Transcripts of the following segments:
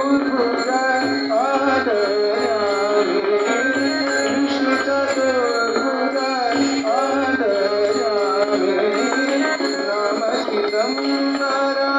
चतुर्भुज आदयामि विष्णु चतुर्भुज आदयामि नाम चिदंबरा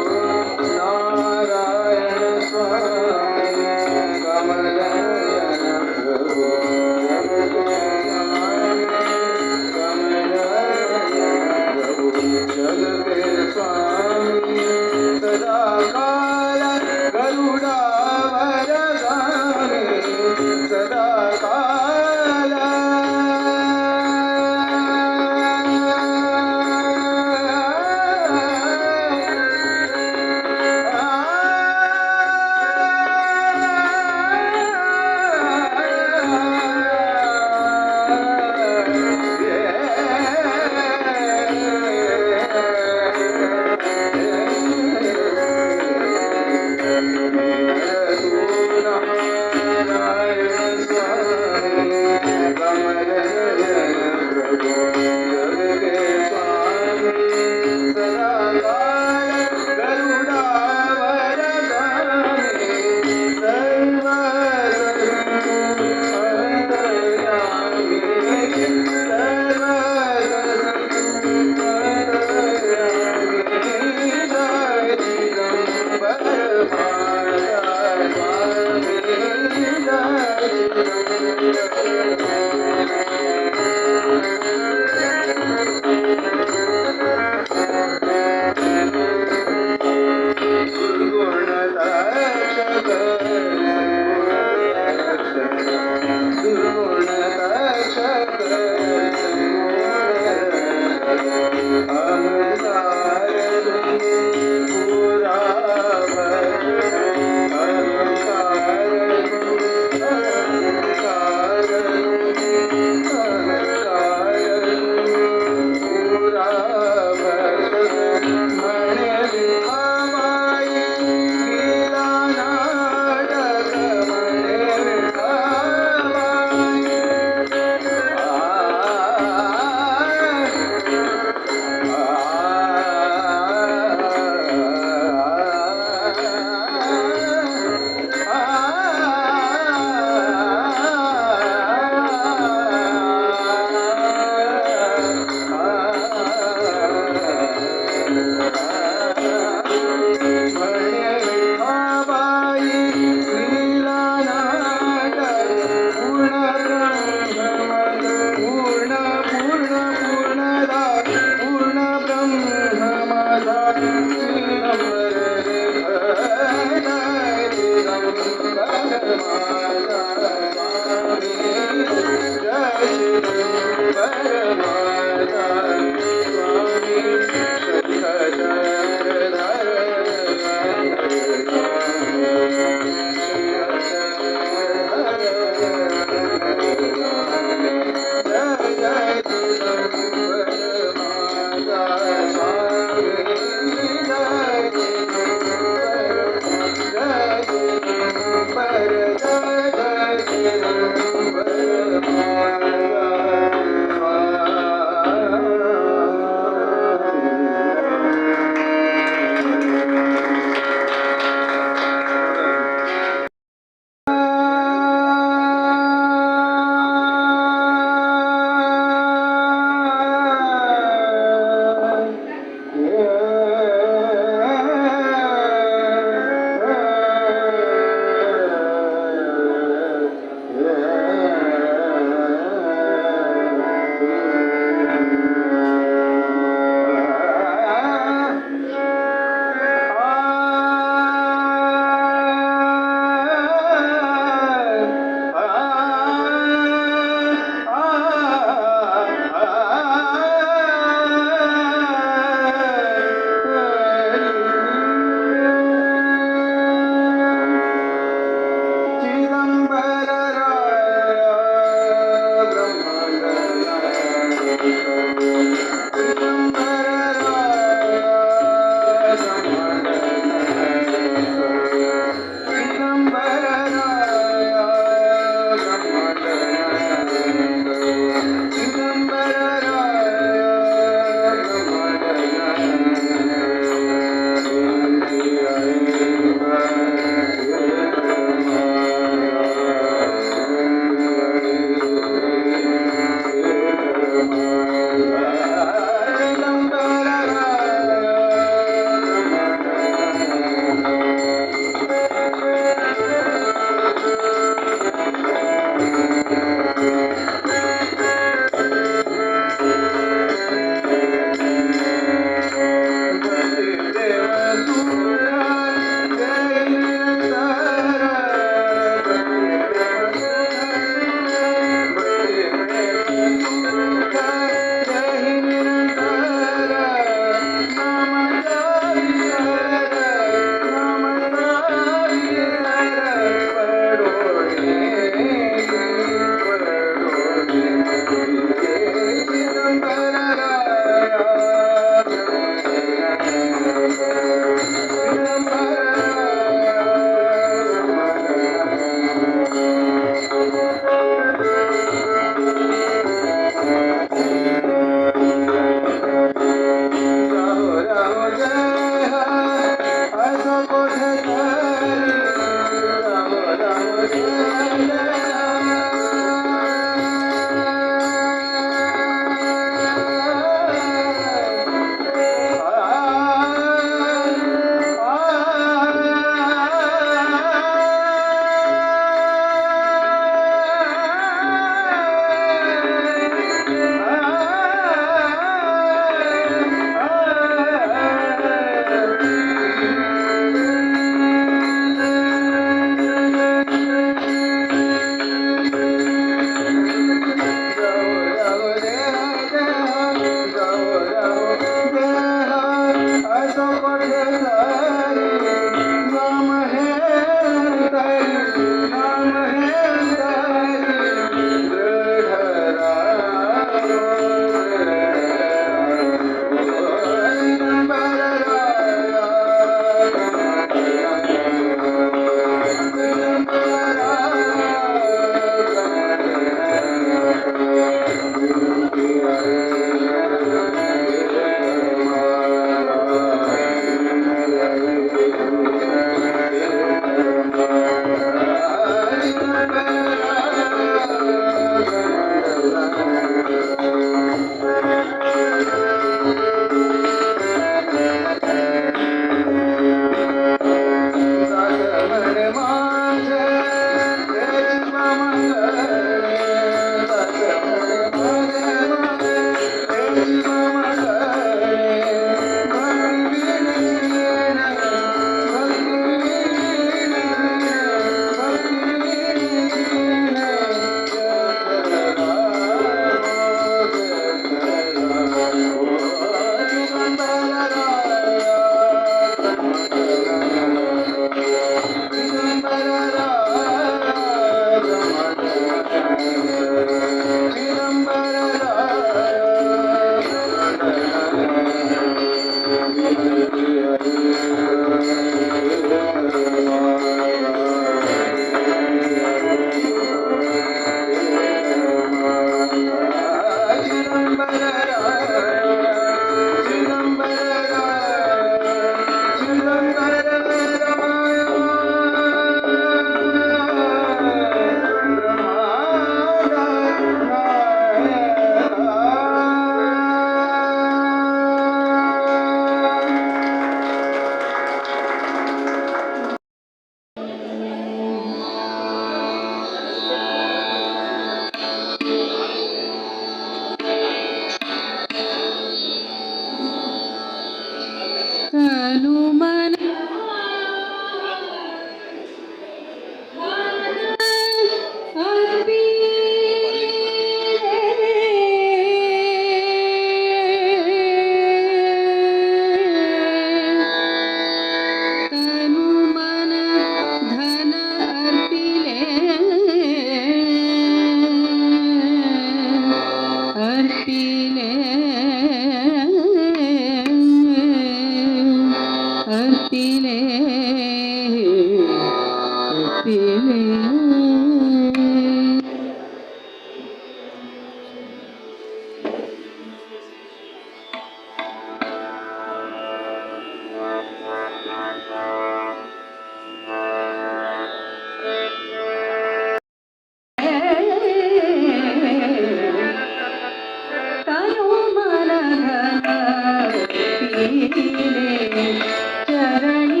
चरणी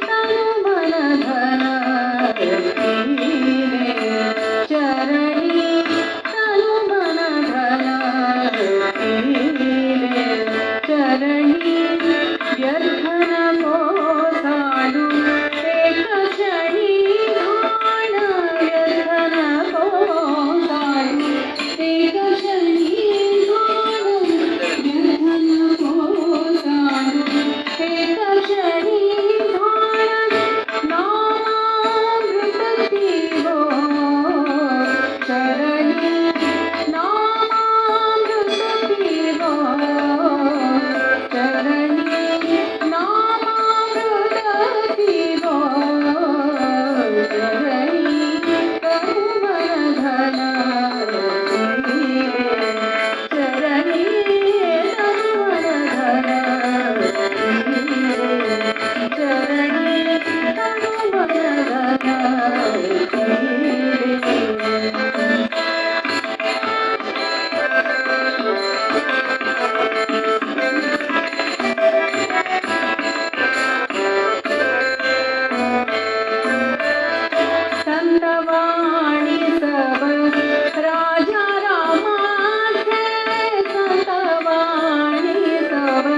तनु मन धन संतवाणी सब राजा रामाचे संतवाणी सब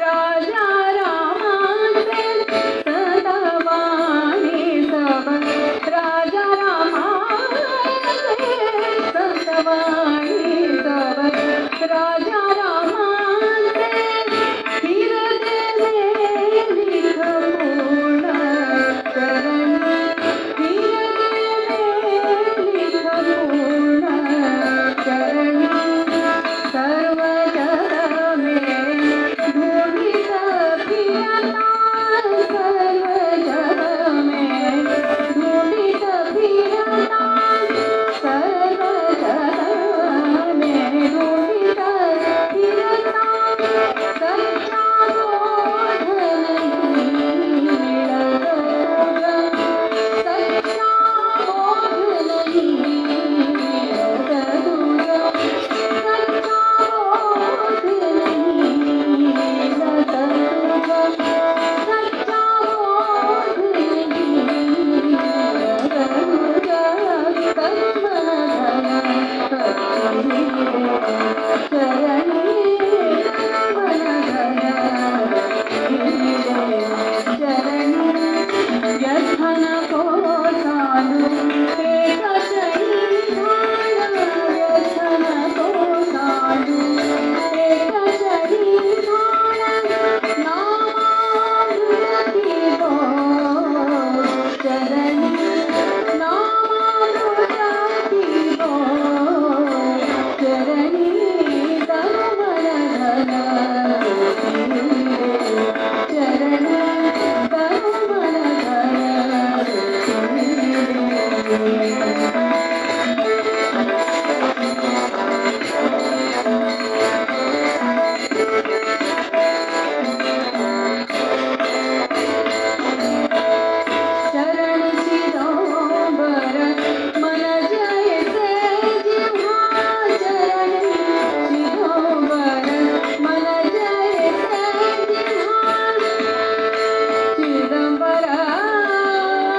राजा रामाचे संतवाणी सब राजा रामाचे संतवाणी सब राजा रामाचे हिरदे लिख पूर्ण चरणी सर्व जग में ढूंढित फिरता सर्व जग में ढूंढित फिरता सर्व जग में ढूंढित फिरता सच्चा बोध नहीं मिलत सच्चा बोध नहीं मिलत सच्चा बोध नहीं मिलत सच्चा बोध नहीं मिलत चरणी व्यसन को साधु एक चरणी व्यसन को साधु एक चरणी नामामृति को चरणी नामामृति को चरणी तरुमन धन चरणी तरुमन धन चरण चिदंबर मन जैसे जिह्वा चरण चिदंबर मन जैसे जिह्वा चिदंबर चरणी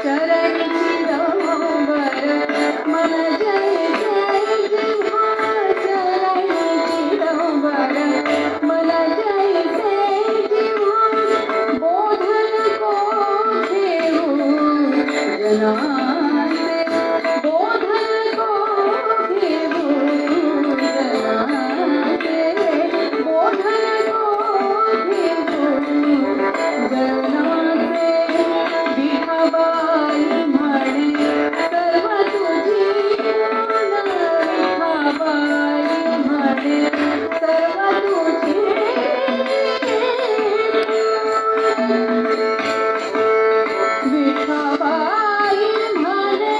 चरण चिदंबर मन जैसे जिह्वा चरण चिदंबर मन जैसे जिह्वा बोधन को घेऊ जनासे बोधन को घेऊ जनासे बोधन को घेऊ जनासे विठाबाई म्हणे सर्व तुझी गुण विठाबाई म्हणे सर्व तुझी विठाबाई म्हणे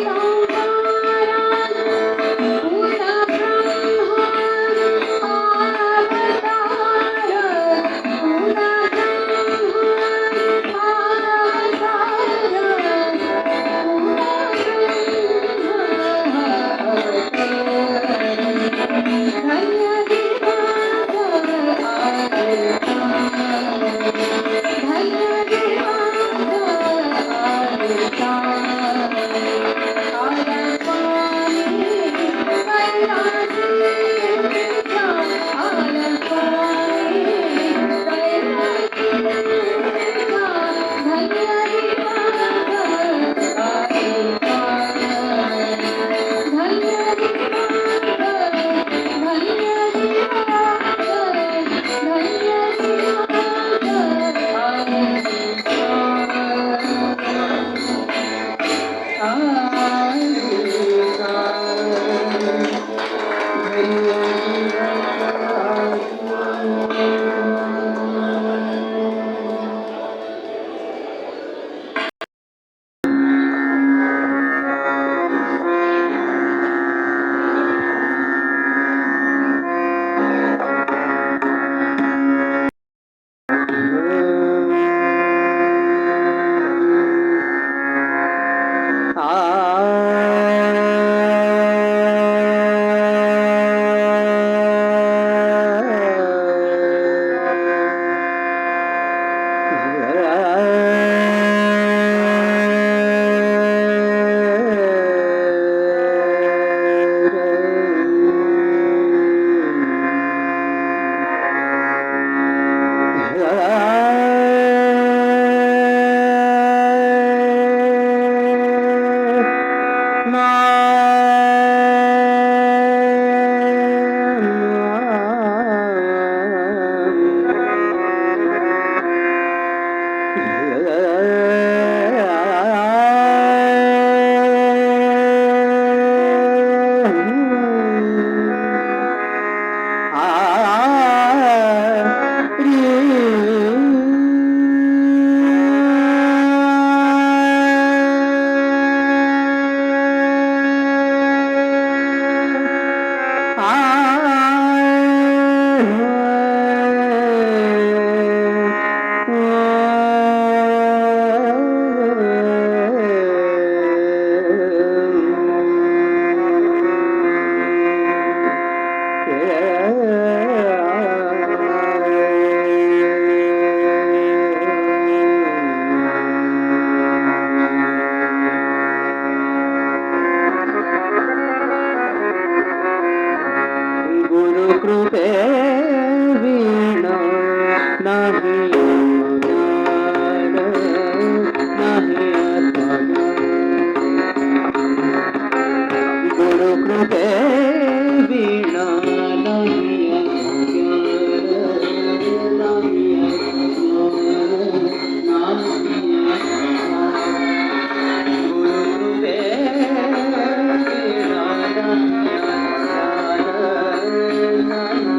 Ram गुरुकृपे विना नाही ज्ञान, नाही आत्मज्ञान. गुरुकृपे विना नाही ज्ञान, नाही आत्मज्ञान, गुरुकृपे विना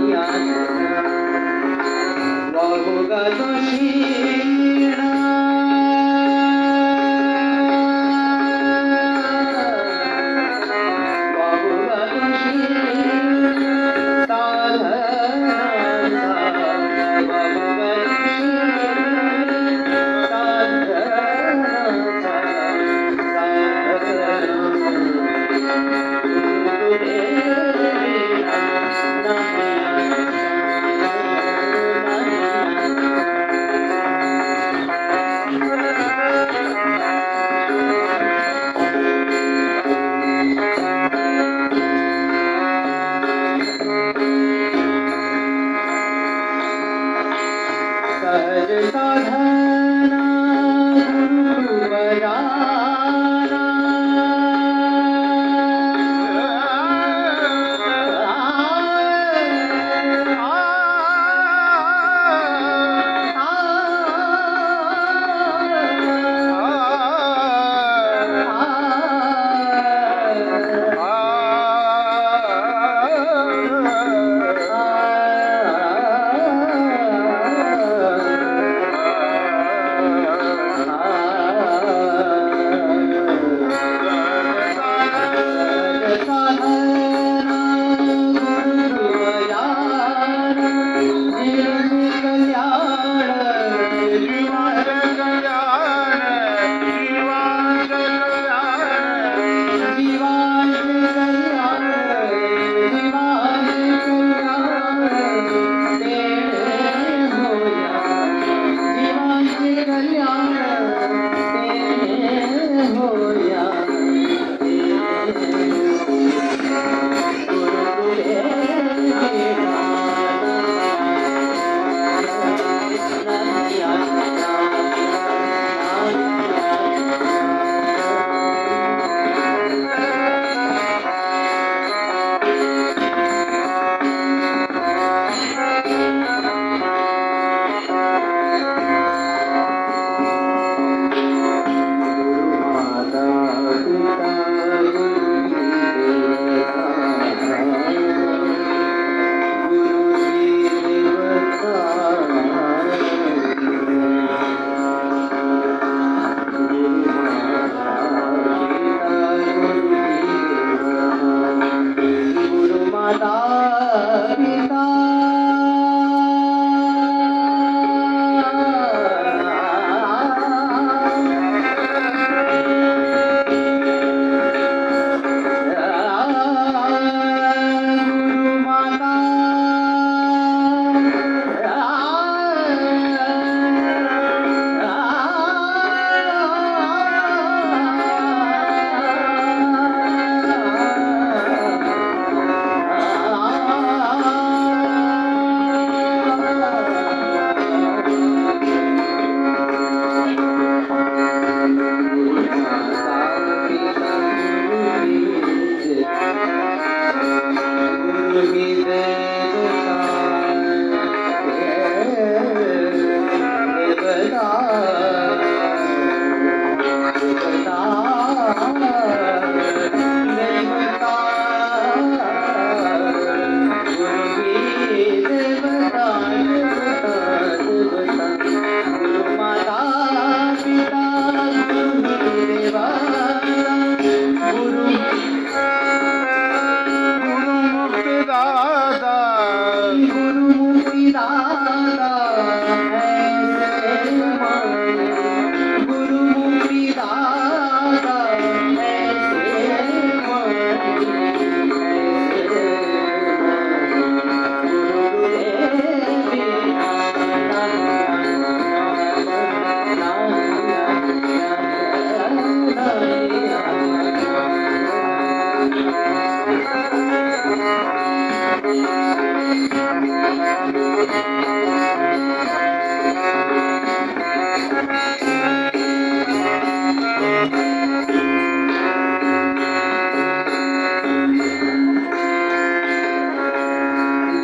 नाही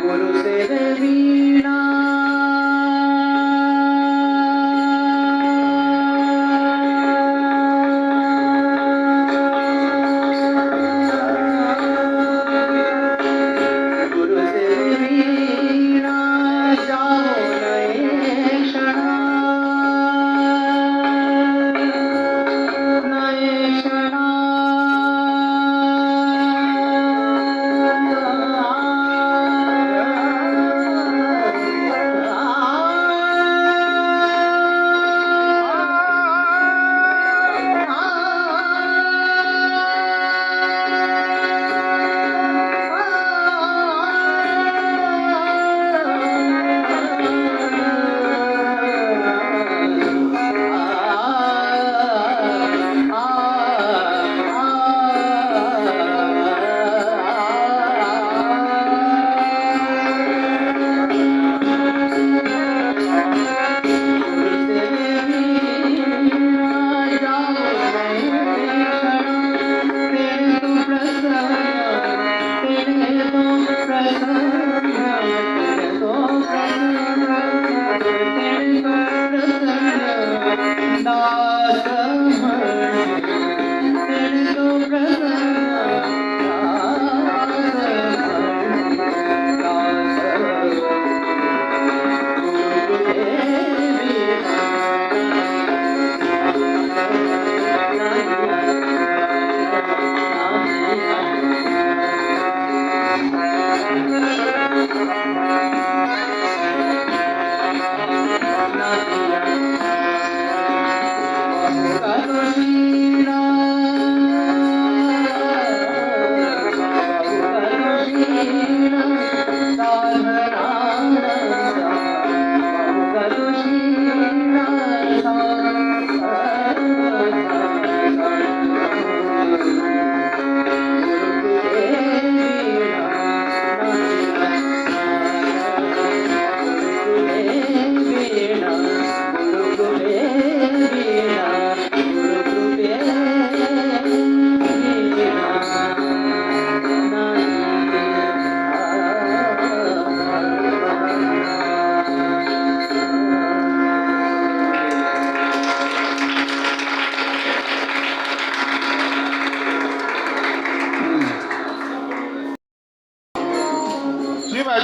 गुरु से वीणा गुरु से वीणा जाओ नये क्षणा नये क्षणा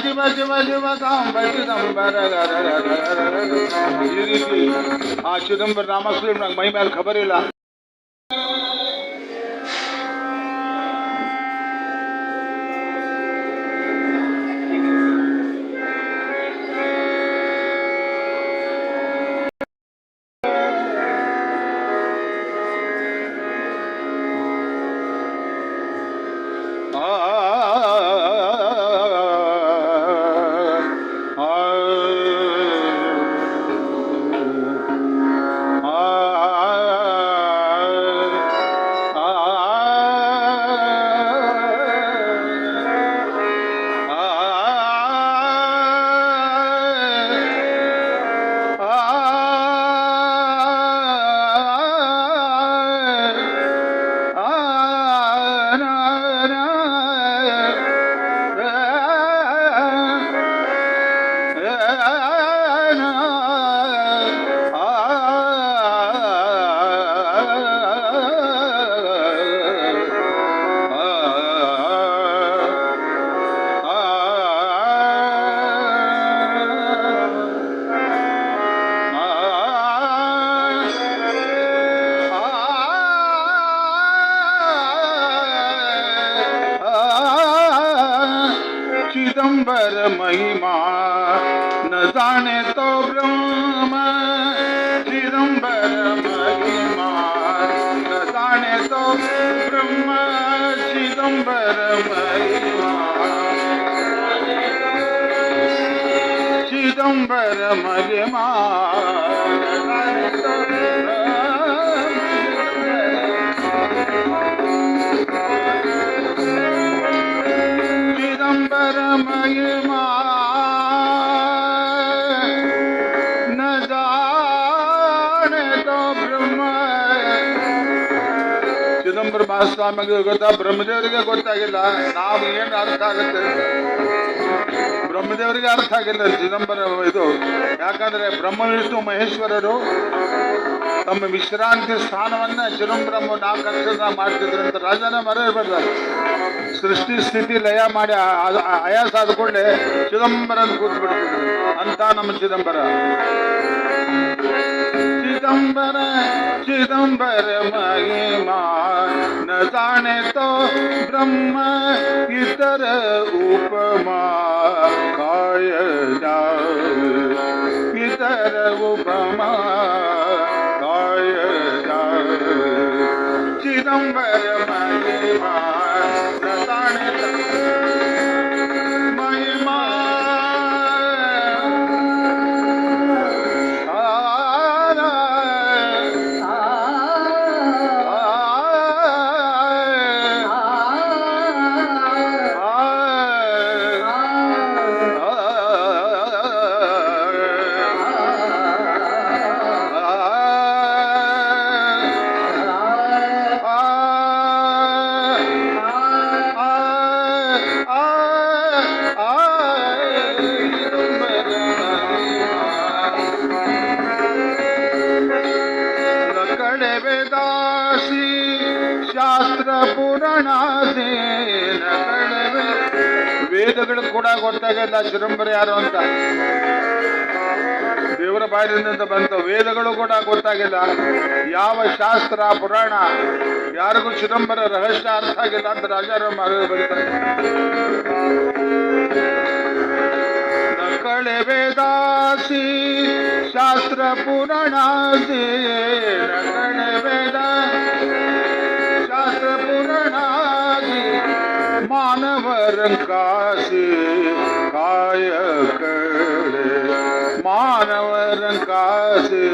शिव शिव शिव सांब चिदंबर ಈ ರೀತಿ ಆ ಚಿದಂಬರ ನಾಮಸ್ವರೂಪ ನಂಗೆ ಮೈ ಮೇಲೆ ಖಬರ್ ಇಲ್ಲ. चिदंबर महिमा न जाने तो ब्रह्म, चिदंबर महिमा न जाने तो ब्रह्म, चिदंबर महिमा, चिदंबर महिमा न जाने तो चिदंबर महिमा न जाने तो ಬ್ರಹ್ಮ ಚಿದಂಬರ ಮಹಾಸ್ವಾಮಿಗೆ ಗೊತ್ತಾ, ಬ್ರಹ್ಮದೇವರಿಗೆ ಗೊತ್ತಾಗಿಲ್ಲ. ನಾವು ಏನು ಅರ್ಥ ಆಗುತ್ತೆ, ಬ್ರಹ್ಮದೇವರಿಗೆ ಅರ್ಥ ಆಗಿಲ್ಲ ಚಿದಂಬರ ಇದು. ಯಾಕಂದ್ರೆ ಬ್ರಹ್ಮ ವಿಷ್ಣು ಮಹೇಶ್ವರರು ತಮ್ಮ ವಿಶ್ರಾಂತಿ ಸ್ಥಾನವನ್ನ ಚಿದಂಬರಮ್ಮ 4 ಅಕ್ಷರ ಮಾಡ್ತಿದ್ರಂತ ರಾಜನ ಮರೆಯಬಾರ್ದು. ಸೃಷ್ಟಿ ಸ್ಥಿತಿ ಲಯ ಮಾಡಿ ಆಯಾಸ ಆದ ಕೂಡಲೇ ಚಿದಂಬರ ಕೂತ್ ಬಿಡ್ತಿದ್ರು ಅಂತ ನಮ್ಮ ಚಿದಂಬರ. ಚಿದಂಬರ ಚಿದಂಬರ ಮಹಿಮಾ ನ ಜಾನೆ ತೋ ಬ್ರಹ್ಮ ಇತರ ಉಪಮಾ ಕಾಯ ಇತರ ಉಪಮಾ ಕಾಯ ಚಿದಂಬರ ಮಹಿಮಾ ನ ಜಾನೆ ತೋ ಮಹಿಮಾ ಶಾಸ್ತ್ರ ಪುರಾಣ ವೇದಗಳು ಕೂಡ ಗೊತ್ತಾಗಲ್ಲ ಚಿದಂಬರ ಯಾರು ಅಂತ. ದೇವರ ಬಾಯಿನಿಂದ ಬಂತ ವೇದಗಳು ಕೂಡ ಗೊತ್ತಾಗಿಲ್ಲ. ಯಾವ ಶಾಸ್ತ್ರ ಪುರಾಣ ಯಾರಿಗೂ ಚಿದಂಬರ ರಹಸ್ಯ ಅರ್ಥ ಆಗಿಲ್ಲ ಅಂತ ರಾಜಾರಾಮ್ ಬರೀತಾರೆ. ನಕಳೆ ವೇದಾಸಿ ಶಾಸ್ತ್ರ ಪುರಾಣ ನಕಳೆ ವೇದ ಶಾಸ್ತ್ರ ಪುರಾಣ ಮಾನವರಂಕಾಸಿ ಕಾಯ ಕಡೆ ಮಾನವರಂಕಾಸಿ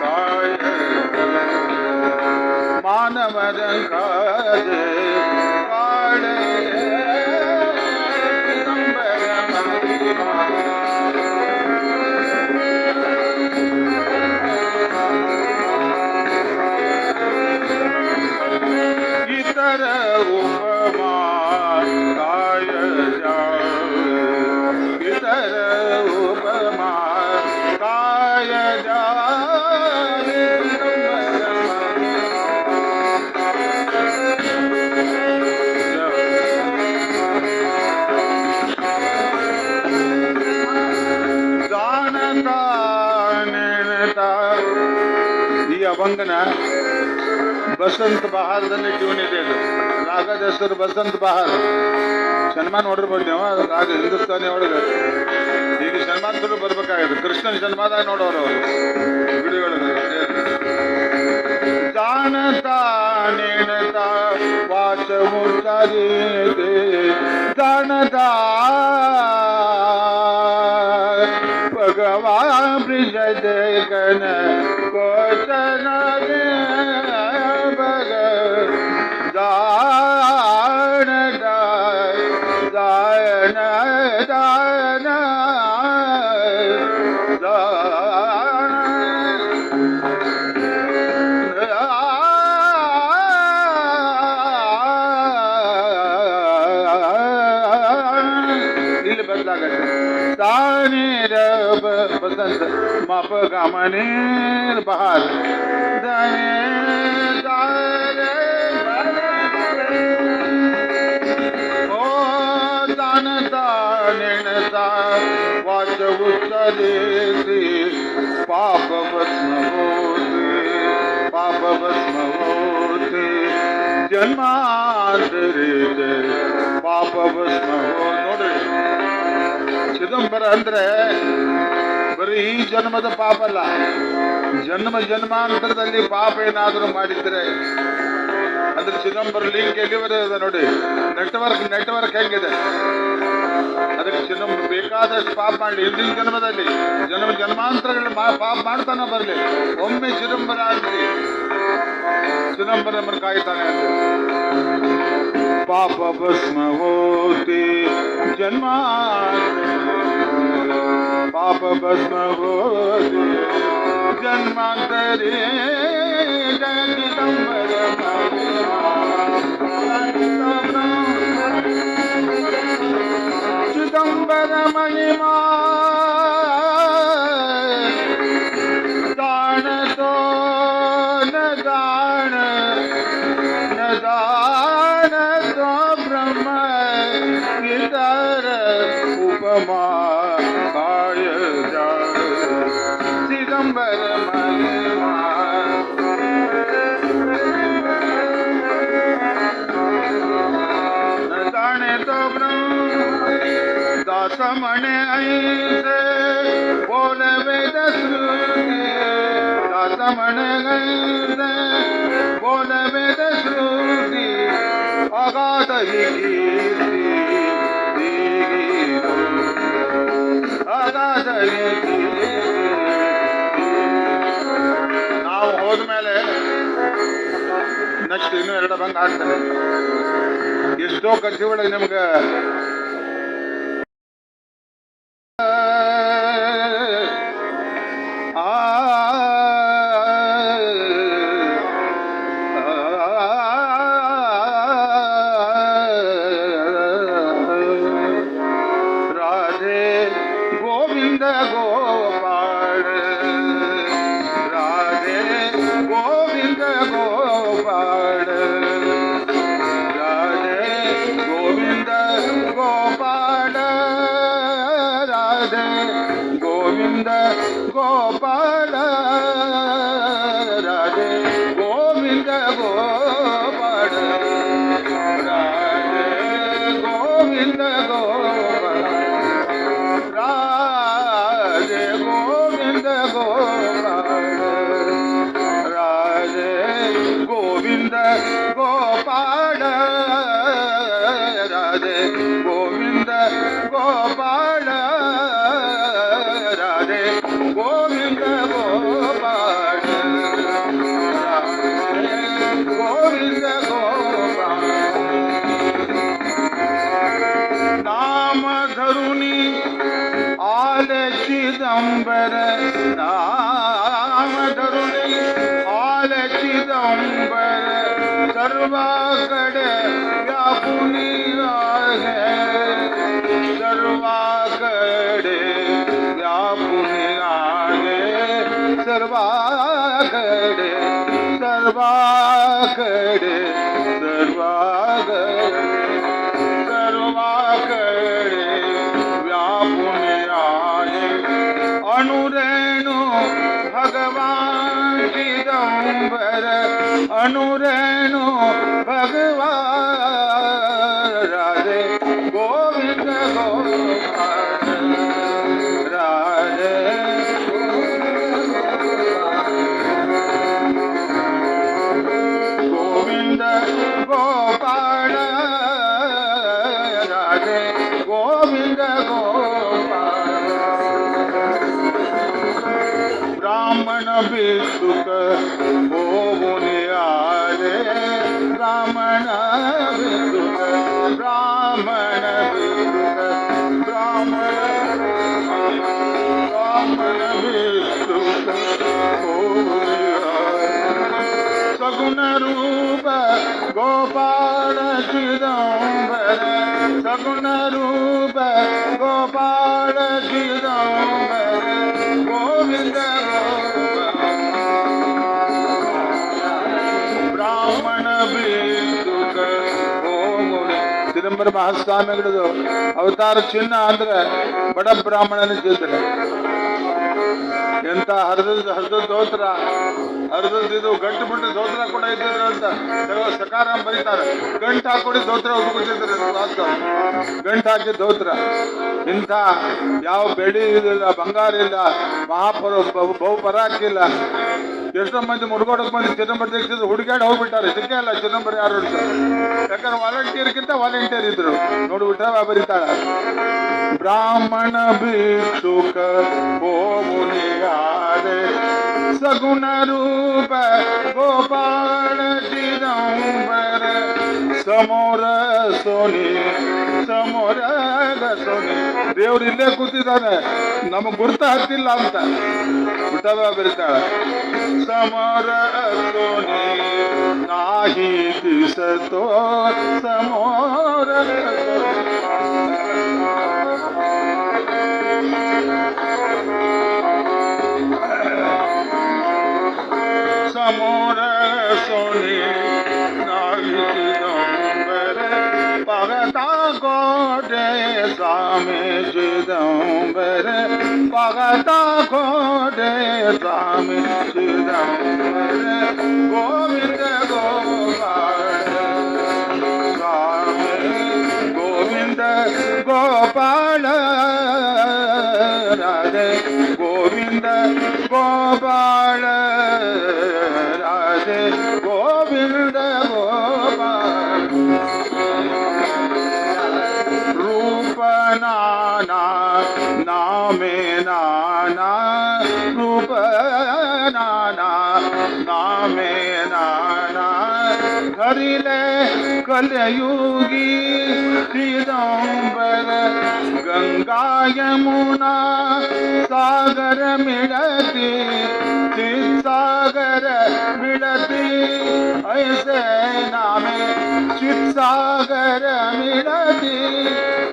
ಕಾಯ ಮಾನವರಂಕಾಸಿ ಕಾಡೆ ಇತರ ಉಪಮಾ ಕಾಯ ಇತರ ಉಪಮಾ ಕಾಯ ಜಾನತಾ ನೆನತಾ. ಈ ಅಭಂಗನ ಬಸಂತ ಬಹಾರದಲ್ಲಿ ಟ್ಯೂನ್ ಇದೆ. ಅದು ರಾಗದ ಹೆಸರು ಬಸಂತ ಬಹಾರ್. ಸನ್ಮಾನ ನೋಡಿರ್ಬೋದು ನೀವು. ರಾಗ ಹಿಂದೂಸ್ತಾನಿ ಒಳಗೆ ಈಗ ಸನ್ಮಾನಗಳು ಬರ್ಬೇಕಾಗಿದೆ. ಕೃಷ್ಣನ ಸನ್ಮಾನ ನೋಡೋರು ಅವರು ವಿಡಿಯೋಗಳಿಗೆ. ಜಾನತಾ ನೆನತಾ ವಾಚ ಮುಚ್ಚಾರಿದೆ ಜಾನತಾ ಭಗವಾ ಬ್ರಿಜ ದೇಕನ ಕೋಚನ ಭಗ ಜಾನದ ಜಾನ ಜಾನ ಇಲ್ಲಿ ಬದಲಾಗತ್ತೆ. ತಾನೇರ ಬಸಂತ ಮಾಪ ಗಮನೇರ್ ಬಹಾರ್ ದನೆ ಓ ಜಾನತಾ ನೆನತಾ ವಾಚ ಉಚ್ಚರೇತಿ ಪಾಪ ಭಸ್ಮವೋತಿ ಪಾಪ ಭಸ್ಮವೋತಿ ಜನ್ಮಾಂತರಿದೆ ಪಾಪ ಭಸ್ಮವೋ. ನೋಡ್ರಿ, ಚಿದಂಬರ ಅಂದ್ರೆ ಬರೀ ಈ ಜನ್ಮದ ಪಾಪ ಅಲ್ಲ, ಜನ್ಮ ಜನ್ಮಾಂತರದಲ್ಲಿ ಪಾಪ ಏನಾದರೂ ಮಾಡಿದ್ರೆ ಅದ್ರ ಚಿದಂಬರ ಲಿಂಕ್ ಎಲ್ಲಿವರೆ ಇದೆ ನೋಡಿ. ನೆಟ್ವರ್ಕ್ ಹೆಂಗಿದೆ ಅದಕ್ಕೆ ಚಿದಂಬರ ಬೇಕಾದಷ್ಟು ಪಾಪ ಮಾಡಲಿ ಹಿಂದಿನ ಜನ್ಮದಲ್ಲಿ ಜನ್ಮಾಂತರಗಳು ಪಾಪ ಮಾಡ್ತಾನೆ ಬರಲಿ, ಒಮ್ಮೆ ಚಿದಂಬರ ಆಗಲಿ ಚಿದಂಬರ ನಮ್ಮನ್ನು ಕಾಯ್ತಾನೆ ಅಂತ. पाप भस्म होते जन्मांतरे, पाप भस्म होते जन्मांतरे, जगदंबर चिदंबर महिमा जान तो न जान, न जान तो ब्रह्म इतर उपमा काय जान, चिदंबर महिमा न जाने तो ब्रह्म दास म्हणे ऐसे बोल वेद श्रुती, दास म्हणे ऐसे बोल वेद श्रुती, अगाध ही कीर्ती दिगीरो, अगाध ही कीर्ती. ನಾವು ಹೋದ್ಮೇಲೆ ನೆಕ್ಸ್ಟ್ ಇನ್ನೂ 2 ಭಂಗ ಆಗ್ತದೆ. ಎಷ್ಟೋ ಕಥೆ ಒಳಗೆ ನಿಮ್ಗೆ राधे गोविंद गोपाल, राधे गोविंद गोपाल, राधे गोविंद गोपाल, राधे गोविंद गोपाल, राधे गोविंद गोपाल, राधे गोविंद गोपाल, राधे गोविंद गोपाल, राधे गोविंद गोपाल, राधे गोविंद गोपाल, राधे गोविंद गोपाल, राधे गोविंद गोपाल. नाम धरुनी आले चिदंबर, नाम धरुनी आले चिदंबर, सर्वाकडे व्यापुनी आहे, सर्वाकडे व्यापुनी आहे, सर्वाकडे सर्वाकडे सर्वाकडे सर्वाकडे व्यापुनी आहे, अनुरेणु भगवान चिदंबर, अनुरेणु भगवान, राधे गोविंद गोपाल, राधे गोविंद गोपाल, राधे गोविंद गोपाल. ब्राह्मण भिक्षुक होऊन आले, ब्राह्मण भिक्षुक, ब्राह्मण भिक्षुक, ब्राह्मण भिक्षुक होऊन आले, सगुण रूप गोपाल चिदंबर, सगुण रूप गोपाल चिदंबर, गोविंद ब्राह्मण ಭಿಕ್ಷುಕ ಹೋಗುಣಿ. ಚಿದಂಬರ ಮಹಾಸ್ವಾಮಿಗಳದು ಅವತಾರ ಚಿಹ್ನ ಅಂದ್ರೆ ಬಡ ಬ್ರಾಹ್ಮಣನ ಚಿತ್ರ. ಎಂತ ಹರಿದ ದೋತ್ರ, ಹರಿದು ಗಂಟು ಬಿಟ್ಟು ದೋತ್ರ ಕೂಡ ಇದ್ದಿದ್ರು ಅಂತ ಸಕಾರ ಬರೀತಾರೆ. ಗಂಟು ಹಾಕೊಡಿ ದೋತ್ರ ಹೋಗ್ಬಿಟ್ಟಿದ್ರು, ಗಂಟು ಹಾಕಿ ದೋತ್ರ. ಇಂಥ ಯಾವ ಬೆಳ್ಳಿ ಇಲ್ಲ, ಬಂಗಾರ ಇಲ್ಲ, ಬಹುಪರಾಕ್ ಇಲ್ಲ. ಎಷ್ಟೋ ಮಂದಿ ಮುರುಗೋಡಕ್ಕೆ ಬಂದು ಚಿದಂಬರ ದೀಕ್ಷಿತ ಹುಡುಗಾಡಿ ಹೋಗ್ಬಿಟ್ಟಾರೆ, ಸಿಕ್ಕೇ ಇಲ್ಲ ಚಿದಂಬರ ಯಾರು ಅಂತ. ಯಾಕಂದ್ರೆ ವಾಲಂಟಿಯರ್ಗಿಂತ ವಾಲಂಟಿಯರ್ ಇದ್ರು. ನೋಡ್ಬಿಟ್ರೆ ಬರೀತಾಳ, ಬ್ರಾಹ್ಮಣ ಭಿಕ್ಷುಕ ಹೋಗುನಿಯಾದೆ, सगुण रूप गोपाल चिदंबर ಸಮೋರ ಸೋನಿ ಸಮೋರ ಸೋನಿ ದೇವ್ರು ಇಲ್ಲೇ ಕೂತಿದ್ದಾನೆ ನಮಗ್ ಗುರ್ತ ಹತ್ತಿಲ್ಲ ಅಂತ ಬಿಟ್ಟವ ಬರೀತಾಳೆ ಸಮೋರ ಸೋನಿ ನಾಹಿ ದಿಸತೋ ಸಮೋರ ಸಮೋರ ಸೋನಿ भगता कोटे स्वामी चिदंबर भगता कोटे स्वामी चिदंबर गोविंद गोपाल स्वामी गोविंद गोपाल राधे गोविंद गोपाल राधे गोविंद गोपाल नाना नामे नाना रूप नाना नामे नाना हरिले कलयुगी चिदंबर गंगा यमुना सागर मिलती चित्सागर मिलती ऐसे नामे चित्सागर मिलती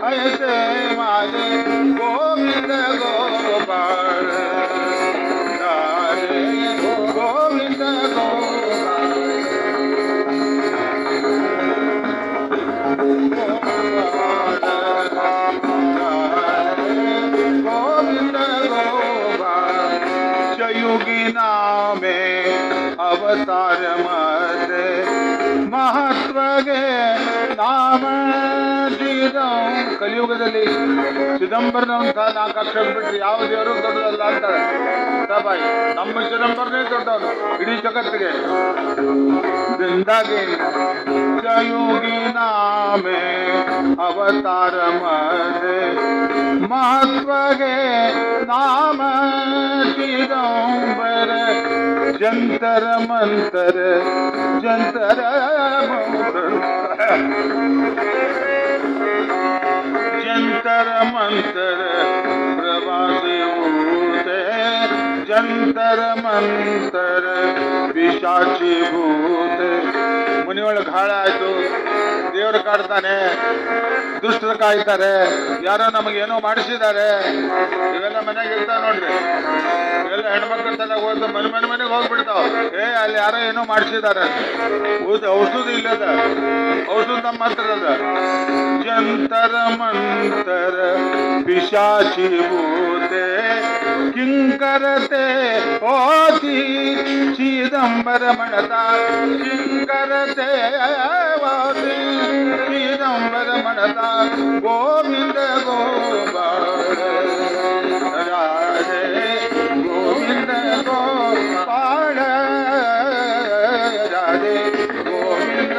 ऐसे मारे गोविंद गोपाल राधे गोविंद गोपाल गोविंद गोपाल चयुगी नामे अवतार मध्य महत्वगे नाम ಕಲಿಯುಗದಲ್ಲಿ ಚಿದಂಬರನಂತ 4 ಅಕ್ಷರ ಬಿಟ್ಟರೆ ಯಾವ ದೇವರು ದೊಡ್ಡದಲ್ಲ ಅಂತಾರೆ ಬಾಯಿ ನಮ್ಮ ಚಿದಂಬರನೇ ದೊಡ್ಡವನು ಇಡೀ ಜಗತ್ತಿಗೆ ಜಿಂದಾಗಿ ಜಯೋಗಿ ನಾಮೆ ಅವತಾರ ಮದೆ ಮಹತ್ವಗೆ ನಾಮ ಚಿದಂಬರ ಜಂತರ ಮಂತರ ಜಂತರ जंतर मंतर प्रवासी भूते जंतर मंतर पिशाची भूते ಮುನಿಯೊಳಗೆ ಘಾಳ ಆಯ್ತು ದೇವರು ಕಾಡ್ತಾನೆ ದುಷ್ಟರು ಕಾಯ್ತಾರೆ ಯಾರೋ ನಮಗೇನೋ ಮಾಡಿಸಿದ್ದಾರೆ ಇವೆಲ್ಲ ಮನೆಗೆ ಇರ್ತಾವ ನೋಡ್ರಿ ಇವೆಲ್ಲ ಹೆಣ್ಮಕ್ಳ ತಲೆ ಹೋದ ಮನೆಗೆ ಹೋಗ್ಬಿಡ್ತಾವ ಅಲ್ಲಿ ಯಾರೋ ಏನೋ ಮಾಡಿಸಿದ್ದಾರೆ ಔಷಧಿ ಇಲ್ಲದ ಔಷಧ ನಮ್ಮ ಹತ್ರ ಅದ ಜಂತರ ಮಂತರ ಪಿಶಾಚಿ ಭೂತೆ ಕಿಂಕರತೆ ಓತಿ ಚಿದಂಬರ ಮಣತ ಕಿಂಕರತೆ ಓತಿ ಚಿದಂಬರ ಮಣತ ಗೋವಿಂದ ಗೋಪಾಲ ರಾಧೆ ಗೋವಿಂದ ಗೋಪಾಲ ರಾಧೆ ಗೋವಿಂದ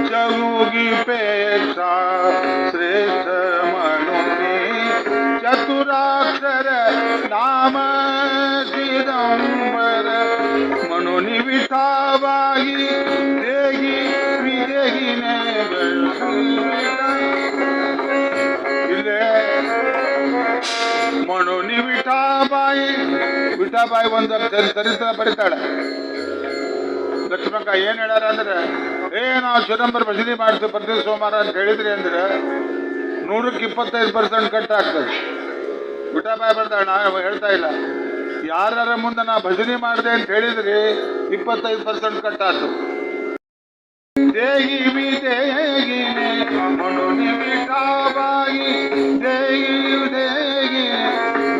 जगुगी पेक्षा श्रेष्ठ मनुनी चतुराक्षर नाम चिदंबर मनुनी विठाबाई देगी विदेगिने इले मनुनी विठाबाई ಒಂದು ಚರಿತ್ರ ಬರೀತಾಳೆ ಲಕ್ಷ್ಮಕ್ಕ ಏನ್ ಹೇಳ್ಯಾರ ಅಂದ್ರೆ ನಾವು ಚಿದಂಬರ ಭಜನೆ ಮಾಡ್ತೀವಿ ಪ್ರತಿ ಸೋಮವಾರ ಅಂತ ಹೇಳಿದ್ರಿ ಅಂದ್ರೆ 100ಕ್ಕೆ 25% ಕಟ್ ಆಗ್ತದೆ ಬಿಟಾಬಾಯಿ ಬರ್ತಾಳೆ ನಾವು ಹೇಳ್ತಾ ಇಲ್ಲ ಯಾರ ಮುಂದೆ ನಾ ಭಜನೆ ಮಾಡಿದೆ ಅಂತ ಹೇಳಿದ್ರಿ 25% ಕಟ್ ಆಯ್ತು ದೇಗಿ ದೇಗಿ ಮನುನಿ ಬಿಟಾಬಾಯಿ ದೇಗಿ ದೇಗಿ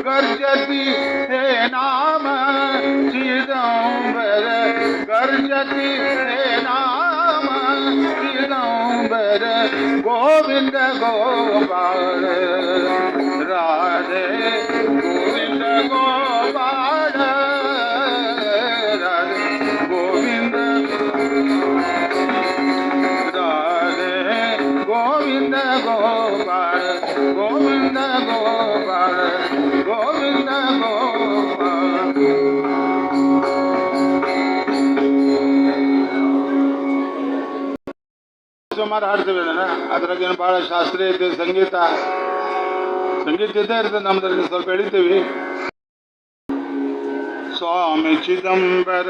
ಗರ್ಜತಿ ಹೇ ನಾಮ ಚಿದಂಬರ ಗರ್ಜತಿ ಹೇ ನಾಮ ಚಿದಂಬರ ಗೋವಿಂದ ಗೋಪಾಲ ರಾಧೆ ಗೋವಿಂದ ಗೋಪಾಲ ರಾಧೆ ಗೋವಿಂದ ರಾಧೆ ಗೋವಿಂದ ಗೋಪಾಲ ಗೋವಿಂದ ಗೋಪಾಲ ಸುಮಾರು ಹಾಡ್ತೀವಿ ಅದ್ರಾಗೇನು ಭಾಳ ಶಾಸ್ತ್ರೀಯ ಐತೆ, ಸಂಗೀತ ಇದ್ದೇ ಇರ್ತದೆ ನಮ್ದ್ರಲ್ಲಿ, ಸ್ವಲ್ಪ ಎಳಿತೀವಿ. स्वामी चिदंबर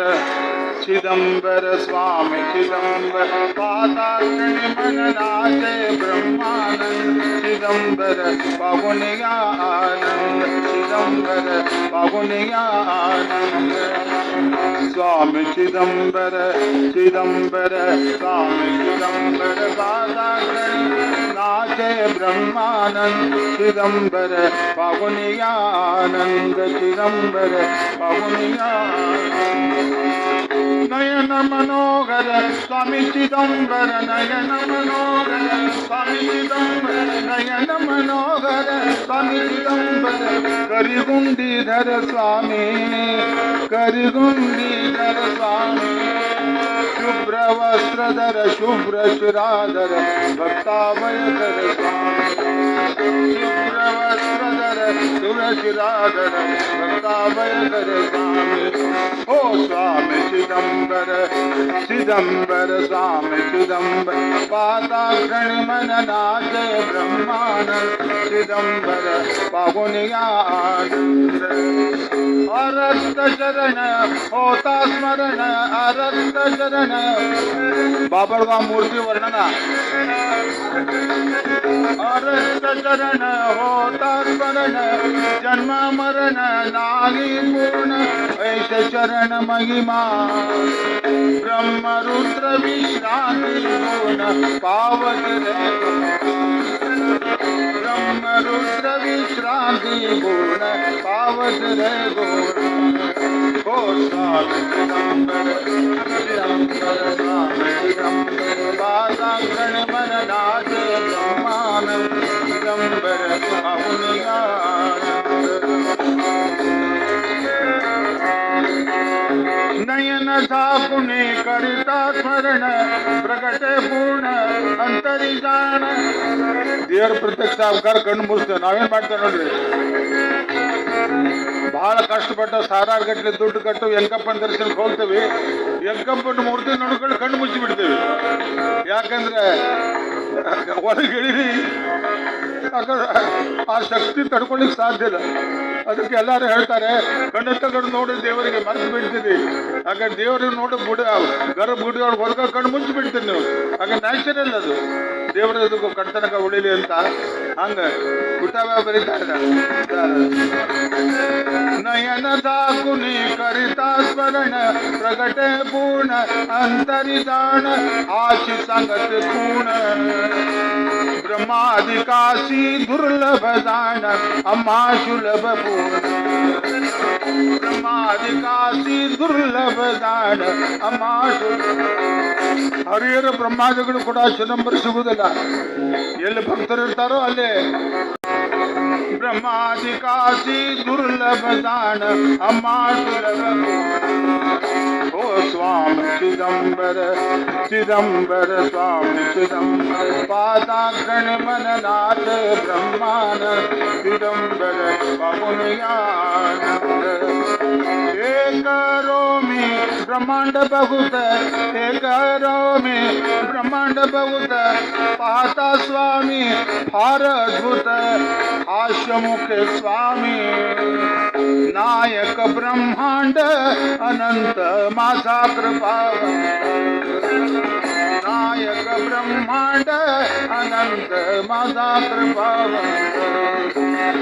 स्वामी चिदंबर पाताग्नि मन नाचे ब्रह्मानंद चिदंबर पावनिया आनंद चिदंबर पावनिया आनंद स्वामी चिदंबर स्वामी चिदंबर पाताग्नि नाचे ब्रह्मानंद चिदंबर पावनिया आनंद चिदंबर पावनिया नयन मनोहर स्वामी चिदंबर नयन मनोहर स्वामी चिदंबर नयन मनोहर स्वामी चिदंबर करिगुंडीधर स्वामी स्वामी शुभ्र वस्त्रधर शुभ्र शिराधर भक्ताभयधर स्वामी शुभ्र वस्त्रधर शुभ्र शिराधर भक्ताभयधर स्वामी ओ स्वामी चिदंबर स्वामी चिदंबर पाताग्नि मन नाचे ब्रह्मानंद चिदंबर पावनिया अरक्त शरण होता स्मरण अरक्त शरण बाबळगाव मूर्ती वर्णना अरक्त शरण होता स्मरण जन्म मरण नागी पूर्ण ऐश चरण महिमा ब्रह्म रुद्र विश्रांति गुण पावत रे ब्रह्म रुद्र विश्रांति गुण पावत रे गुण ओ स्वामी चिदंबर स्वामी चिदंबर पाताग्नि मन नाचे ब्रह्मानंद चिदंबर पावनिया नयन झाकुने करिता स्मरण प्रगटे पूर्ण अंतरी जाण ದೇವರ ಪ್ರತ್ಯಕ್ಷ ಅವಕಾರ ಕಣ್ಣು ಮುಚ್ತೇವೆ. ನಾವೇನ್ ಮಾಡ್ತೇವೆ ನೋಡ್ರಿ, ಬಹಳ ಕಷ್ಟಪಟ್ಟ ಸಾವಿರಾರು ಗಟ್ಟಲೆ ದುಡ್ಡು ಕಟ್ಟು ಯಂಕಪ್ಪನ ದರ್ಶನಕ್ಕೆ ಹೋಗ್ತೇವೆ. ಯಂಕಪ್ಪನ ಮೂರ್ತಿ ನೋಡ್ಕೊಂಡು ಕಣ್ಣು ಮುಚ್ಚಿ ಬಿಡ್ತೇವೆ. ಯಾಕಂದ್ರೆ ಒಳಗಿಳಿರಿ ಆ ಶಕ್ತಿ ತಡ್ಕೊಳ್ಳಿಕ್ಕೆ ಸಾಧ್ಯ ಇಲ್ಲ. ಅದಕ್ಕೆ ಎಲ್ಲರೂ ಹೇಳ್ತಾರೆ ಕಣ್ಣು ತಗೊಂಡು ನೋಡಿ ದೇವರಿಗೆ ಮರೆತು ಬಿಡ್ತೀರಿ. ಹಾಗಾದ್ರೆ ದೇವರಿಗೆ ನೋಡಿ ಗರ್ಭ ಗುಡಿ ಒಳಗೆ ಹೊರಗ ಕಣ್ಣು ಮುಚ್ಚಿ ಬಿಡ್ತೀರಿ ನೀವು. ಹಾಗೆ ನ್ಯಾಚುರಲ್ ಅದು, ದೇವರ ಕಣ್ತನಕ ಉಳಿಲಿ ಅಂತ ಹಂಗ ಕುಟುಂಬ ಬರೀತಾ ಇದ್ದಾರೆ. ನಯನ ದಾಕುನಿ ಕರಿತಾ ಸ್ಮರಣ ಪ್ರಗಟೆ ಪೂರ್ಣ ಅಂತರಿ ಜಾಣ ಆಶಿ ಸಂಗತ ಪೂರ್ಣ ब्रह्मादिकाशी दुर्लभ जाण अम्मा सुलभ पूर्ण ब्रह्मादिकाशी दुर्लभ जाण अम्मा ಹರಿಹರ ಬ್ರಹ್ಮಾದಿಗಳು ಕೂಡ ಚಿದಂಬರ ಸಿಗುವುದಿಲ್ಲ. ಎಲ್ಲಿ ಭಕ್ತರು ಇರ್ತಾರೋ ಅಲ್ಲೇ ಬ್ರಹ್ಮಾದಿಕಾಶಿ ದುರ್ಲಭ ಜಾಣ ಅಮ್ಮ ಸುಲಭ ओ स्वामी चिदंबर स्वामी चिदंबर पाताग्नि मन नाचे ब्रह्मानंद चिदंबर पावनियानंद एक रोमी ब्रह्मांड बहुत एक रोमी ब्रह्मांड बहुत पाहता स्वामी फार अद्भुत हास्य मुखे स्वामी नायक ब्रह्मांड अनंत माझा कृपावंत नायक ब्रह्मांड अनंत माझा कृपावंत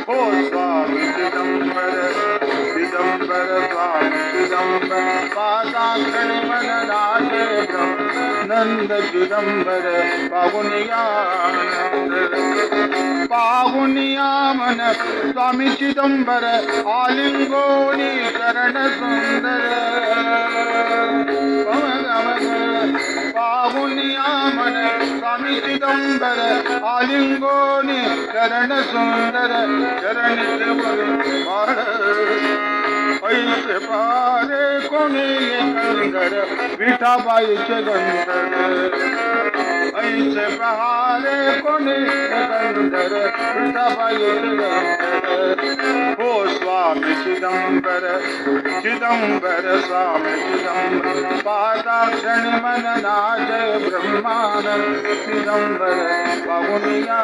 हो स्वामी चिदंबर स्वामी चिदंबर पाताग्नि मन नाचे ब्रह्मानंद चिदंबर पावनिया मन स्वामी चिदंबर आलिंगोनी चरण सुंदर पावनिया मन स्वामी चिदंबर आलिंगोनी चरण सुंदर चरण ऐसे पारे कोणी कंदर विठाबाईचे गंधर ऐसे पहारे कोणी कंदर विठाबाईचे गंधर ओ स्वामी चिदंबर चिदंबर स्वामी चिदंबर पादाक्षण मन नाजय ब्रह्मानंद चिदंबर पावनिया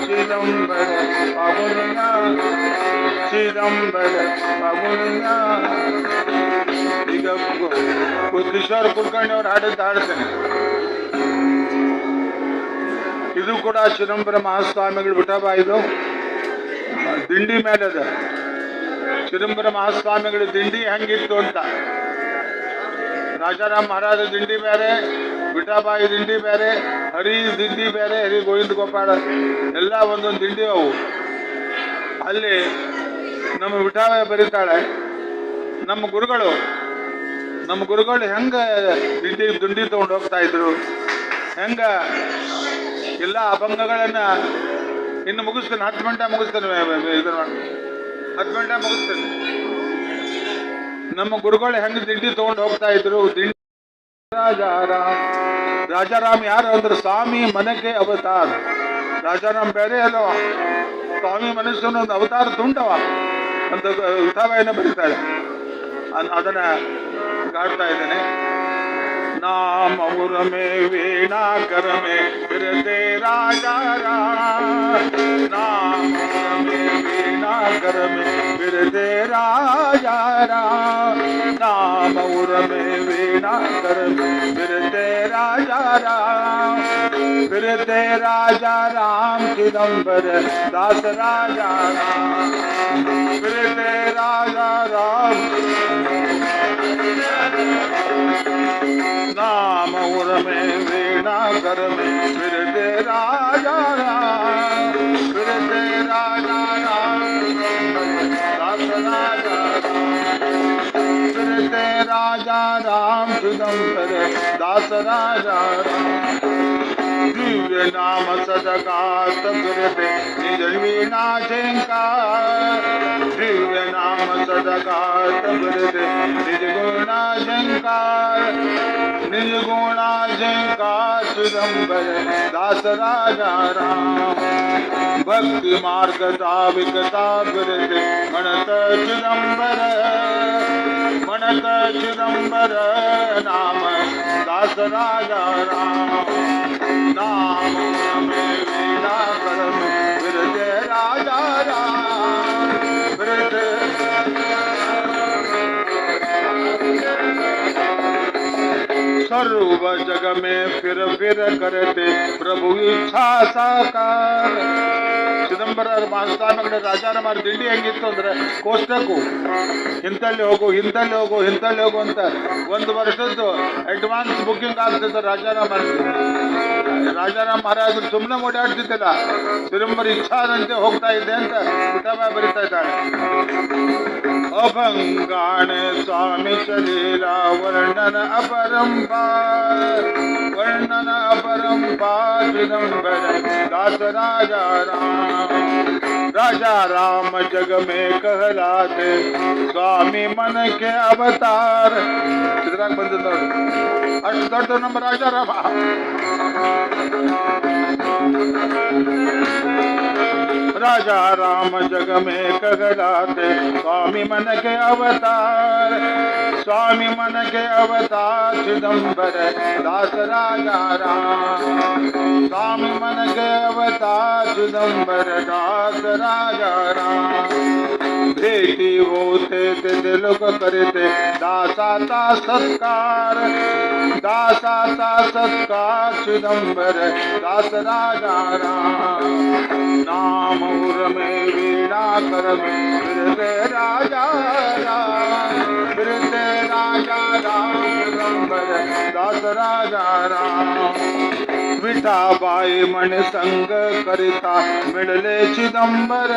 चिदंबर पावनिया चिदंबर पावनिया ಈಗ ಕಿಶೋರ್ ಕುಲಕರ್ಣಿ ಅವರು ಹಾಡಿದ್ದು ಹಾಡ್ತೇನೆ. ಇದು ಕೂಡ ಚಿದಂಬರ ಮಹಾಸ್ವಾಮಿಗಳು ವಿಠೋಬಾ ಇದು ದಿಂಡಿ ಮೇಲೆ ಅದ. ಚಿದಂಬರ ಮಹಾಸ್ವಾಮಿಗಳ ದಿಂಡಿ ಹೆಂಗಿತ್ತು ಅಂತ, ರಾಜಾರಾಮ್ ಮಹಾರಾಜ ದಿಂಡಿ ಬೇರೆ, ವಿಠಾಬಾಯಿ ದಿಂಡಿ ಬೇರೆ, ಹರಿ ದಿಂಡಿ ಬೇರೆ, ಹರಿ ಗೋವಿಂದ ಗೋಪಾಲ ಎಲ್ಲ ಒಂದೊಂದು ದಿಂಡಿ ಅವು. ಅಲ್ಲಿ ನಮ್ಮ ವಿಠಾಬಾಯಿ ಬರೀತಾಳೆ, ನಮ್ಮ ಗುರುಗಳು ಹೆಂಗ ದಿಂಡಿ ತಗೊಂಡು ಹೋಗ್ತಾ ಇದ್ರು, ಹೆಂಗ ಎಲ್ಲ ಅಭಂಗಗಳನ್ನ ಇನ್ನು ಮುಗಿಸ್ತೇನೆ, 10 ಗಂಟೆ ಮುಗಿಸ್ತೇನೆ, 10 ಗಂಟೆ ಮುಗಿಸ್ತೇನೆ. ನಮ್ಮ ಗುರುಗಳು ಹೆಂಗ ದಿಂಡಿ ತಗೊಂಡು ಹೋಗ್ತಾ ಇದ್ರು. ದಿಂಡಿ ರಾಜಾರಾಮ್ ಯಾರು ಅಂದ್ರೆ ಸ್ವಾಮಿ ಮನಕ್ಕೆ ಅವತಾರ. ರಾಜಾರಾಮ್ ಬೇರೆ ಅಲ್ಲವ, ಸ್ವಾಮಿ ಮನಸ್ಸನ್ನು ಒಂದು ಅವತಾರ ತುಂಡವ ಅಂತ ವಿಠಾಬಾಯಿನ ಬರೀತಾಳೆ. ಅದನ್ನ गाता इतने नाम उर में वीणा कर में फिरते राजा नाम उर में वीणा कर में फिरते राजा नाम उर में वीणा कर में फिरते राजा राम चिदंबर दास राजा फिरते राजा राम नाम उर में वीणा कर में फिरते राजा दास राजा फिरते राजा राम चिदंबर दास राजा दिव्य नाम सदगात फिरते निज वीणा झंकार दिव्य नाम सदगात फिरते निज गुणा झंकार चिदंबर दास राजा राम भक्ति मार्ग धाविकता फिरते गणत चिदंबर नाम दास राजा राम नाम में वीणा कर फिरते राजा राम फिरते सर्व जग में फिर करते प्रभु इच्छा साकार. ಚಿದಂಬರ ಮಹಾಸ್ವಾಮಿಗಳ ರಾಜಾರಾಮರ ದಿಂಡಿ ಹೆಂಗಿತ್ತು ಅಂದ್ರೆ ಕೋಷ್ಟಕ್ಕೂ ಇಂಥಲ್ಲಿ ಹೋಗು ಅಂತ 1 ವರ್ಷದ್ದು ಅಡ್ವಾನ್ಸ್ ಬುಕ್ಕಿಂಗ್ ಆಗ್ತಿತ್ತು. ರಾಜಾರಾಮ್ ಮಹಾರಾಜರು ಸುಮ್ಮನೆ ಓಡಾಡ್ತಿದ್ದಿಲ್ಲ, ಚಿದಂಬರ ಇಚ್ಛಾದಂತೆ ಹೋಗ್ತಾ ಇದ್ದೆ ಅಂತ ವಿಠಾಬಾಯಿ ಬರೀತಾ ಇದ್ದಾಳೆ. अभंगाण स्वामी चलीला वर्णन अपरंपार चिदंबर दास राजा राम जग में कहलाते स्वामी मन के अवतार. चित्राग बंद ನೋಡಿ ಅಷ್ಟು ದೊಡ್ಡ ನಮ್ಮ ರಾಜಾರಾಮ. राजा राम जग में कहलाते स्वामी मन के अवतार चिदंबर दास राजा राम स्वामी मन के अवतार चिदंबर दास राजा राम भेटी होते लोक करते दासाता सत्कार चिदंबर दास राजा राम नाम उर में वीणा कर में फिरते राजा राम चिदंबर दास राजा राम विठाबाई मन संग करिता मिळले चिदंबर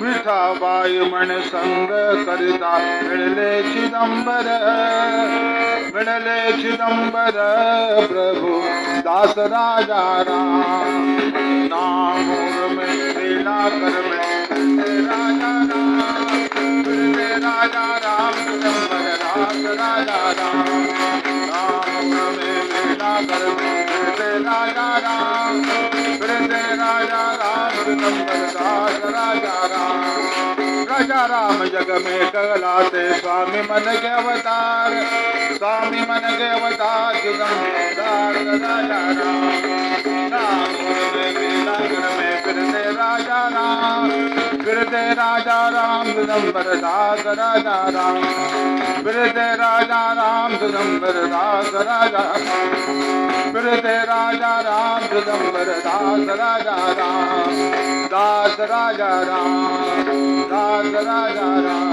विठाबाई मन संग करिता मिळले चिदंबर प्रभु दास राजा राम नाम में लीला कर में राजा राम चिदंबर दास राजा राम नाम में लीला कर में राजा राम चिदंबर दिगंबर दास राजा राम। राजा राम जग में कहलाते स्वामी मन के अवतार, स्वामी मन के अवतार दिगंबर दास राजा राम। राम नगर में फिरते राजा राम, फिरते राजा राम दिगंबर दास राजा राम। फिरते राजा राम दिगंबर दास राजा, फिरते राजा राम दिगंबर दास राजा राम। दास राजा राम, दास राजा राम।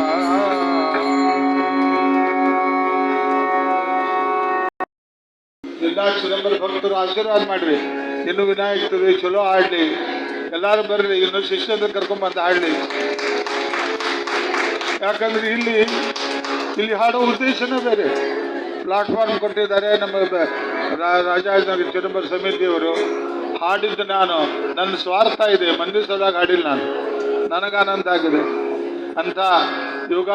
ಎಲ್ಲ ಚಿದಂಬರ ಭಕ್ತರು ಆಶೀರ್ವಾದ ಮಾಡ್ರಿ. ಇನ್ನು ವಿನಾಯಕ ಚತುರ್ಥಿ ಚಲೋ ಆಡ್ಲಿ, ಎಲ್ಲಾರು ಬರ್ರಿ, ಇನ್ನು ಶಿಷ್ಯಂದ್ರ ಕರ್ಕೊಂಬಂದು ಆಡ್ಲಿ. ಯಾಕಂದ್ರೆ ಇಲ್ಲಿ ಹಾಡೋ ಉದ್ದೇಶನೇ ಬೇರೆ. ಪ್ಲಾಟ್ಫಾರ್ಮ್ ಕೊಟ್ಟಿದ್ದಾರೆ ನಮ್ಮ ರಾಜಾಜಿನಗರ ಚಿದಂಬರ ಸಮಿತಿಯವರು. ಹಾಡಿದ್ದು ನಾನು, ನನ್ನ ಸ್ವಾರ್ಥ ಇದೆ, ಮಂದಿ ಸದಾಗ ಹಾಡಿಲ್ಲ ನಾನು, ನನಗೆ ಆನಂದ ಆಗಿದೆ ಅಂತ ಯೋಗ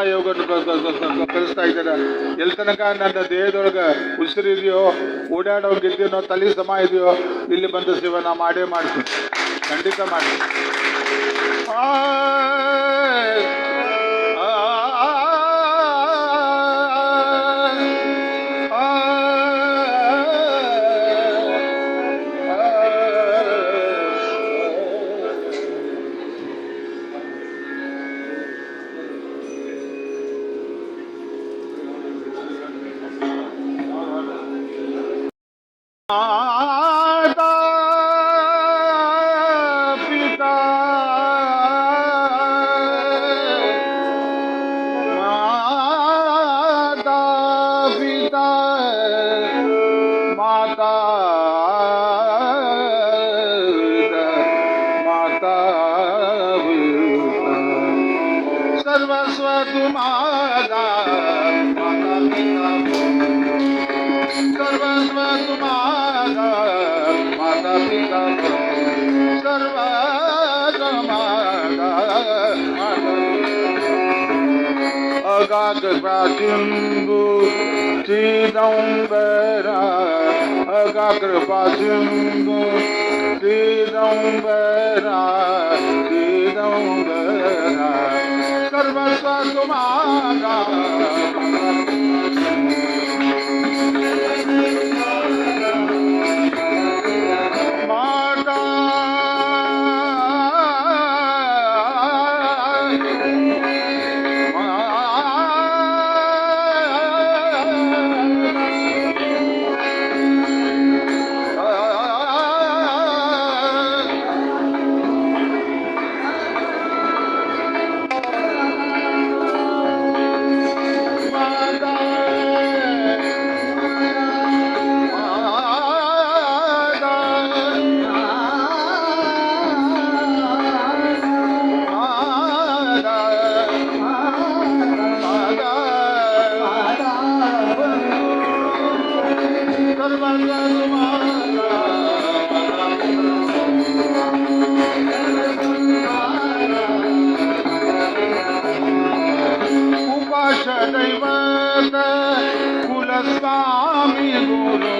ಕಲಿಸ್ತಾ ಇದ್ದಾರೆ. ಎಲ್ಲಿ ತನಕ ನನ್ನ ದೇಹದೊಳಗೆ ಉಸಿರಿದೆಯೋ, ಓಡಾಡೋಗಿದ್ದೀನೋ, ತಲೆ ಸಮ ಇದೆಯೋ, ಇಲ್ಲಿ ಬಂದು ಸೇವೆ ನಾ ಮಾಡೇ ಮಾಡ್ತೀನಿ, ಖಂಡಿತ ಮಾಡ್ತೀನಿ. माता पिता माता पिता माता माता सर्वस्व तुम्हारा माता पिता सर्वस्व तुम्हारा माता पिता सर्व तुम्हारा अगाध प्राचिम्बु चिदंबरा अगाध प्राचिम्बु चिदंबरा चिदंबरा सर्वस्व तुम्हारा दैवत कुलस्वामी गुरु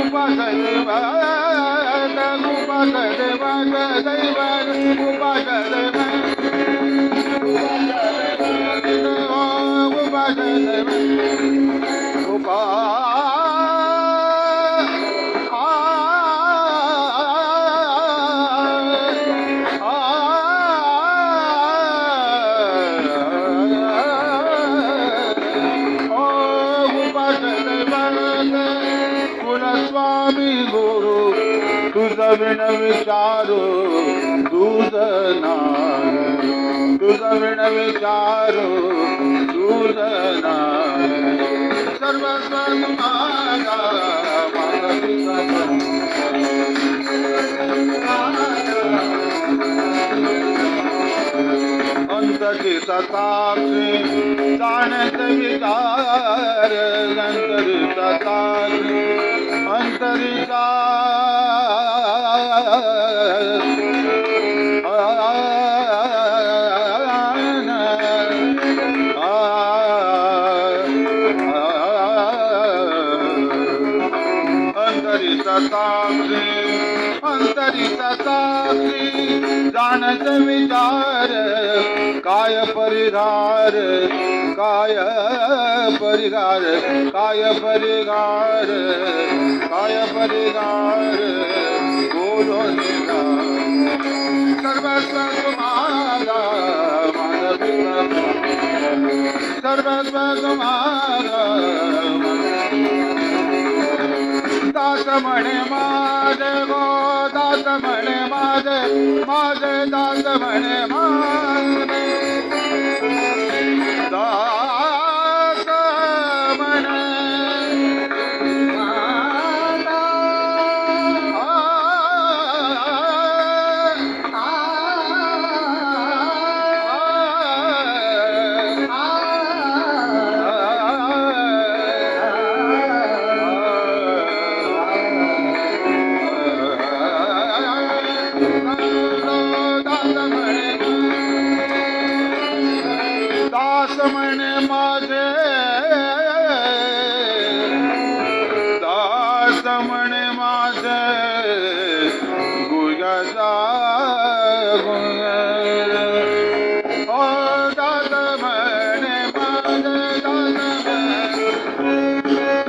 उपास दैवत उपास दैवत दैवत उपास दैवत उपास दैवत उपास स्वामी गुरु तुझ विण विचारो तुझ नाही तुझ विण विचारो तुझ नाही सर्वस्व तुम्हारा माता पिता अंतरित साक्षी जाणत विचार अंतरित साक्षी अंतरिता अंतरिता साक्षी अंतरिता साक्षी जाणत विचार काय परिहार काय परिहार काय परिहार काय परिहार बोलो निरा सर्वस्व तुम्हारा सर्वस्व तुम्हारा दास म्हणे माझे गो दास म्हणे माझे माझे दास म्हणे माझे दास म्हणे दास म्हणे माझे दास म्हणे माझे गुजरा ओ दास म्हणे माझे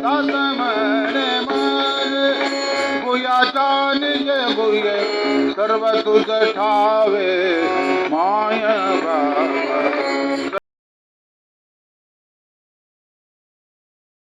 दास म्हणे माझे गुयाचा निज गुये सर्व तुझ ठावे माय बाबा